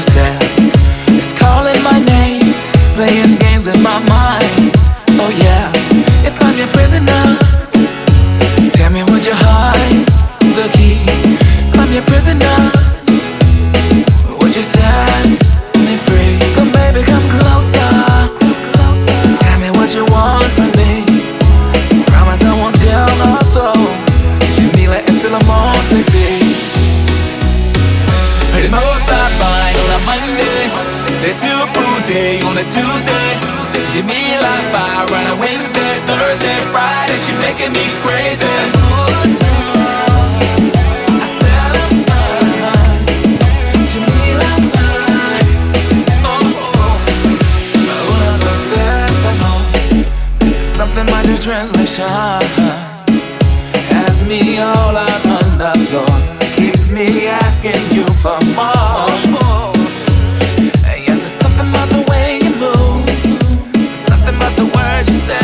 your stare. It's calling my name, playing games with my mind. Oh yeah, if I'm your prisoner, tell me would you hide the key? I'm your prisoner, would you set me free? So baby come closer, tell me what you want from me. Promise I won't tell my soul. You me like until I'm all 60. The most I find on a Monday, the two day on a Tuesday. She me like fire on a Wednesday, Thursday, Friday. She making me crazy. I said I'm fine. She me like fire. Something might do translation. Has me all up on the floor. Keeps me asking you for more. And there's something about the way you move, something about the words you say.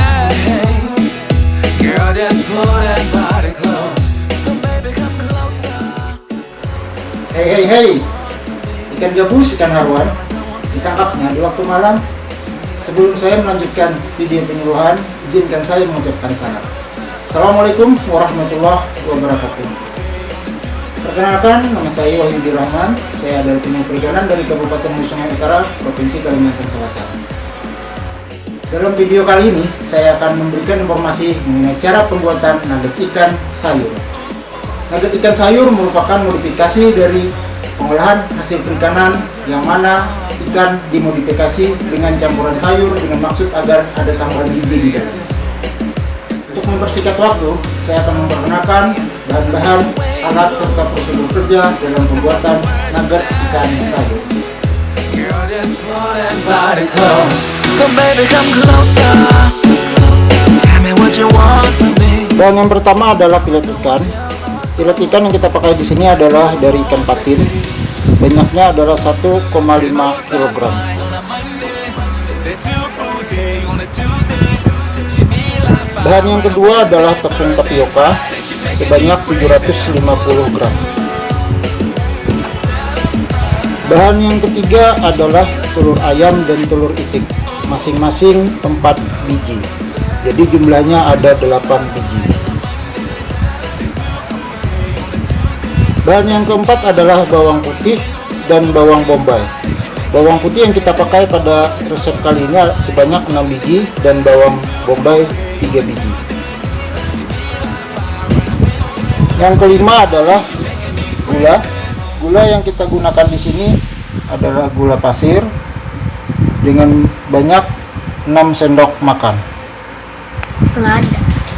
Girl, just pull that body close. So baby, come closer. Hey, ikan gabus, ikan haruan ditangkapnya di waktu malam. Sebelum saya melanjutkan video penyuluhan, izinkan saya mengucapkan salam. Assalamualaikum warahmatullahi wabarakatuh. Perkenalkan, nama saya Wahyudi Rahman. Saya adalah penyuluh perikanan dari Kabupaten Sungai Utara, Provinsi Kalimantan Selatan. Dalam video kali ini, saya akan memberikan informasi mengenai cara pembuatan nugget ikan sayur. Nugget ikan sayur merupakan modifikasi dari pengolahan hasil perikanan yang mana ikan dimodifikasi dengan campuran sayur dengan maksud agar ada tambahan gizi di dalam. Untuk mempersingkat waktu, saya akan memperkenalkan bahan-bahan, alat serta prosedur kerja dalam pembuatan nugget ikan sayur. Dan yang pertama adalah filet ikan. Filet ikan yang kita pakai di sini adalah dari ikan patin. Banyaknya adalah 1,5 kg. Bahan yang kedua adalah tepung tapioka sebanyak 750 gram. Bahan yang ketiga adalah telur ayam dan telur itik, masing-masing 4 biji. Jadi jumlahnya ada 8 biji. Bahan yang keempat adalah bawang putih dan bawang bombay. Bawang putih yang kita pakai pada resep kali ini sebanyak 6 biji dan bawang bombay 3 biji. Yang kelima adalah gula. Gula yang kita gunakan di sini adalah gula pasir dengan banyak 6 sendok makan.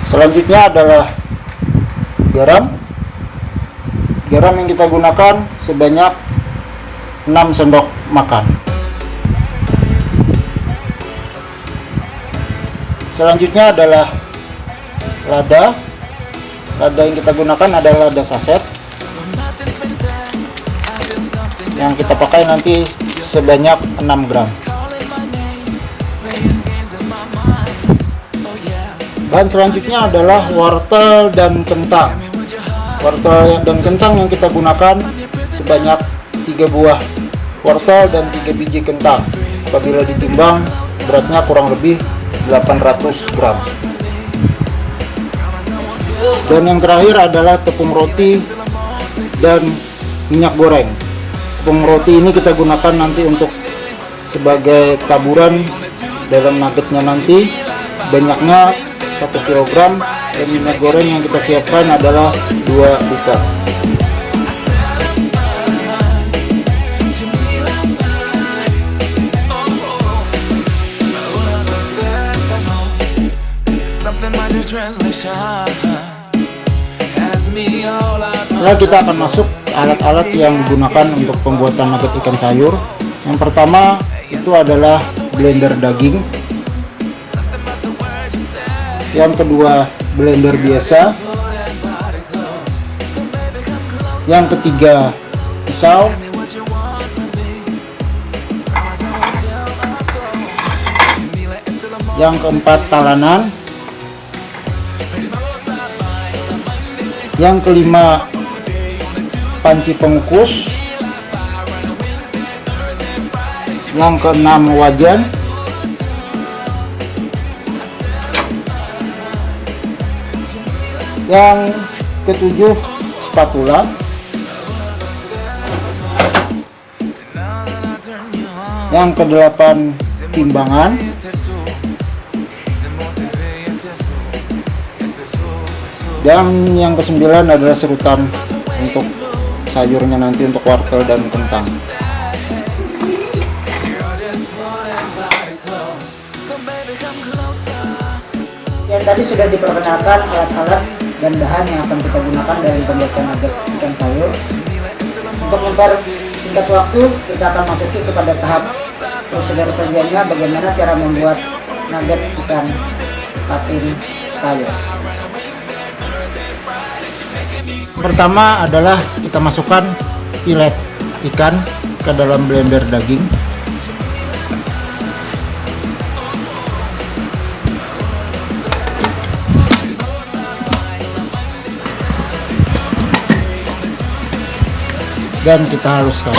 Selanjutnya adalah garam. Garam yang kita gunakan sebanyak 6 sendok makan. Selanjutnya adalah lada. Lada yang kita gunakan adalah lada saset yang kita pakai nanti sebanyak 6 gram. Bahan selanjutnya adalah wortel dan kentang. Wortel dan kentang yang kita gunakan sebanyak 3 buah wortel dan 3 biji kentang. Apabila ditimbang beratnya kurang lebih 800 gram. Dan yang terakhir adalah tepung roti dan minyak goreng. Tepung roti ini kita gunakan nanti untuk sebagai taburan dalam nuggetnya nanti. Banyaknya 1 kg dan minyak goreng yang kita siapkan adalah 2 liter. Setelah kita akan masuk alat-alat yang digunakan untuk pembuatan nugget ikan sayur. Yang pertama itu adalah blender daging. Yang kedua blender biasa. Yang ketiga pisau. Yang keempat talanan. Yang kelima panci pengukus. Yang keenam, wajan. Yang ketujuh, spatula. Yang kedelapan, timbangan. Dan yang kesembilan adalah serutan untuk sayurnya nanti, untuk wortel dan kentang. Yang tadi sudah diperkenalkan alat-alat dan bahan yang akan kita gunakan dalam pembuatan nugget ikan sayur. Untuk mempersingkat waktu, kita akan masuki kepada tahap prosedur kerjanya, bagaimana cara membuat nugget ikan patin sayur. Pertama adalah kita masukkan filet ikan ke dalam blender daging. Dan kita haluskan.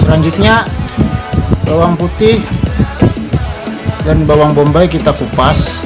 Selanjutnya bawang putih dan bawang bombay kita kupas.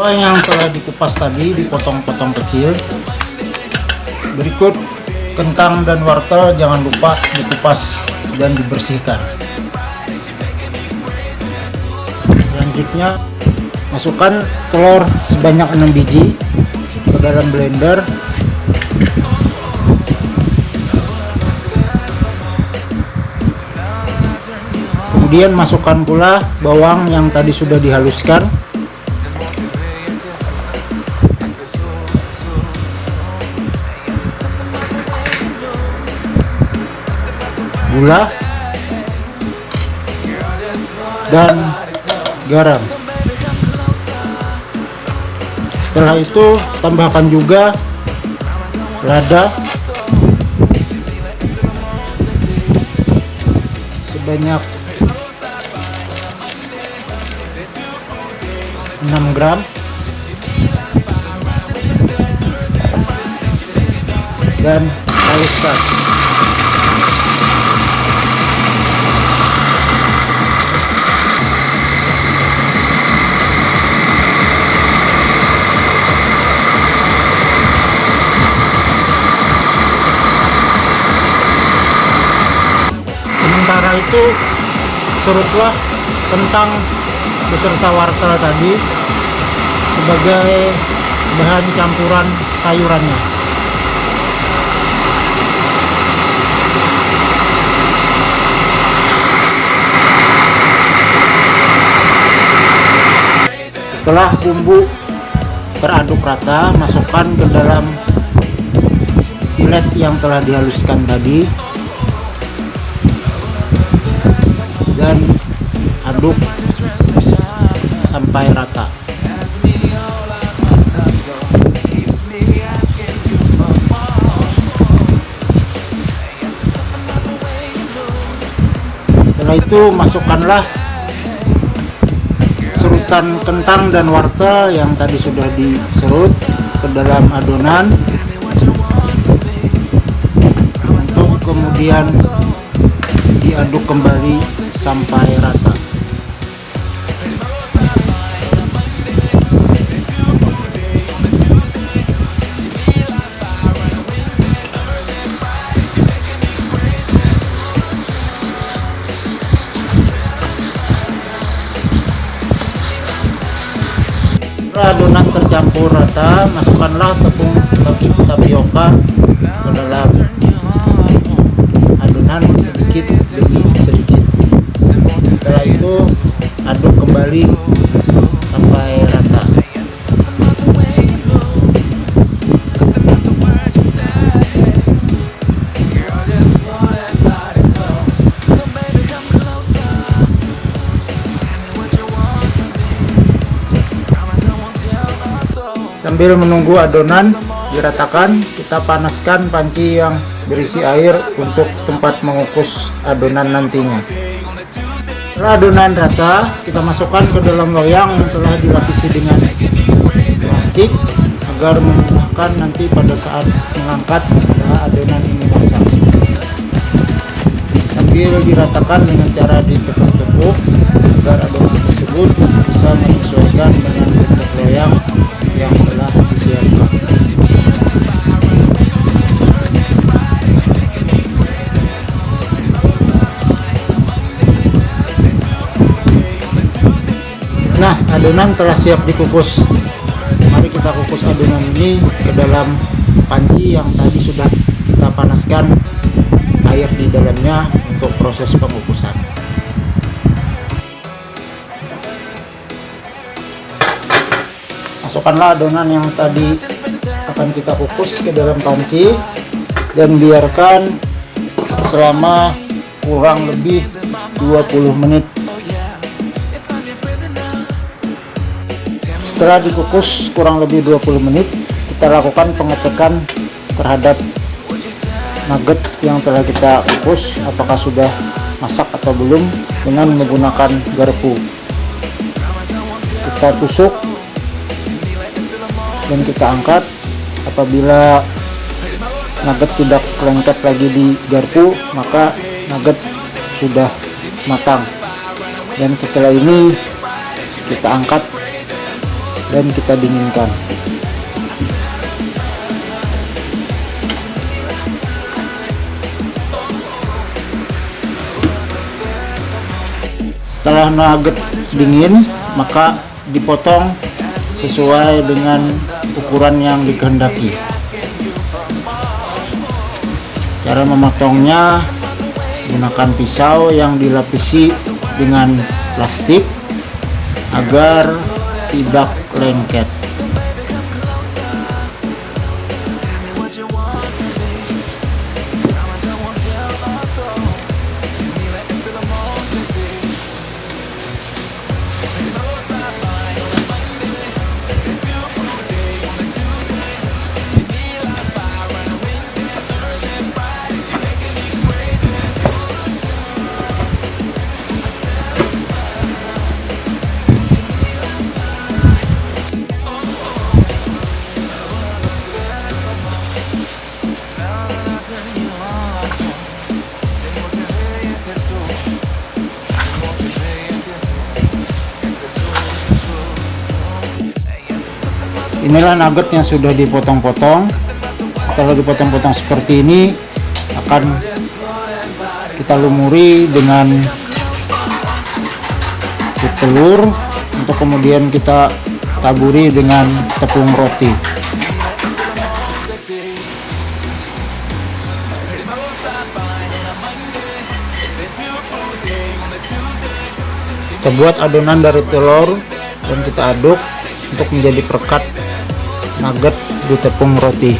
Yang telah dikupas tadi dipotong-potong kecil. Berikut kentang dan wortel jangan lupa dikupas dan dibersihkan. Selanjutnya masukkan telur sebanyak 6 biji ke dalam blender. Kemudian masukkan pula bawang yang tadi sudah dihaluskan. Gula dan garam. Setelah itu tambahkan juga lada sebanyak 6 gram dan haluskan. Sementara itu serutlah kentang beserta wortel tadi sebagai bahan campuran sayurannya. Setelah bumbu teraduk rata, masukkan ke dalam filet yang telah dihaluskan tadi dan aduk sampai rata. Setelah itu masukkanlah parutan kentang dan wortel yang tadi sudah diserut ke dalam adonan untuk kemudian diaduk kembali sampai rata. Setelah adonan tercampur rata, masukkanlah tepung tapioka ke dalam adonan sedikit demi sedikit. Setelah itu aduk kembali sampai rata. Sambil menunggu adonan diratakan, kita panaskan panci yang berisi air untuk tempat mengukus adonan nantinya. Setelah adonan rata, kita masukkan ke dalam loyang yang telah dilapisi dengan plastik agar memudahkan nanti pada saat mengangkat setelah adonan ini masak. Sambil diratakan dengan cara ditepuk-tepuk agar adonan tersebut bisa menyesuaikan dengan bentuk loyang yang telah disiapkan. Nah, adonan telah siap dikukus. Mari kita kukus adonan ini ke dalam panci yang tadi sudah kita panaskan air di dalamnya untuk proses pengukusan. Masukkanlah adonan yang tadi akan kita kukus ke dalam panci dan biarkan selama kurang lebih 20 menit. Setelah dikukus kurang lebih 20 menit, kita lakukan pengecekan terhadap nugget yang telah kita kukus apakah sudah masak atau belum dengan menggunakan garpu. Kita tusuk dan kita angkat. Apabila nugget tidak lengket lagi di garpu, maka nugget sudah matang. Dan setelah ini kita angkat dan kita dinginkan. Setelah nugget dingin, maka dipotong sesuai dengan ukuran yang dikehendaki. Cara memotongnya gunakan pisau yang dilapisi dengan plastik agar tidak lengket. Inilah nugget yang sudah dipotong-potong. Setelah dipotong-potong seperti ini, akan kita lumuri dengan kulit telur untuk kemudian kita taburi dengan tepung roti. Kita buat adonan dari telur dan kita aduk untuk menjadi perekat nugget di tepung roti.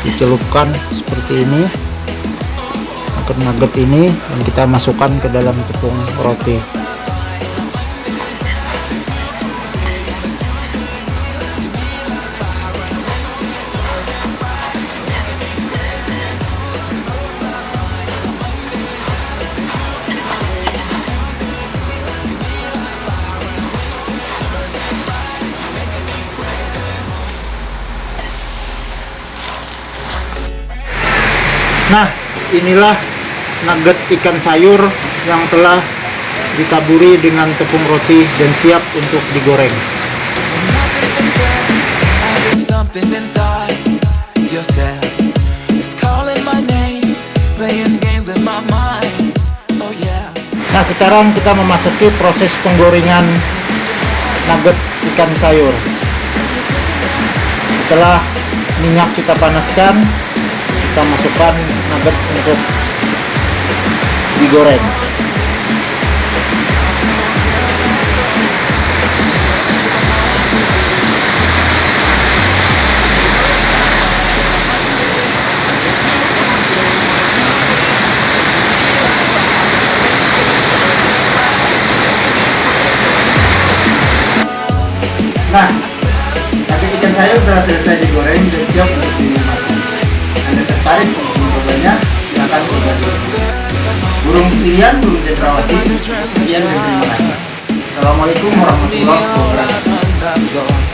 Dicelupkan seperti ini nugget ini dan kita masukkan ke dalam tepung roti. Nah, inilah nugget ikan sayur yang telah ditaburi dengan tepung roti dan siap untuk digoreng. Something inside yourself is calling my name, playing games with my mind. Oh yeah. Nah, sekarang kita memasuki proses penggorengan nugget ikan sayur. Setelah minyak kita panaskan, kita masukkan nugget untuk digoreng. Nah, nugget ikan sayur telah selesai digoreng dan siap untuk dimakan. Anda tertarik untuk mencobanya? Silakan coba dulu. Burung pilihan, burung cendrawasih. Sekian dan terima kasih. Assalamualaukum warahmatullahi wabarakatuh.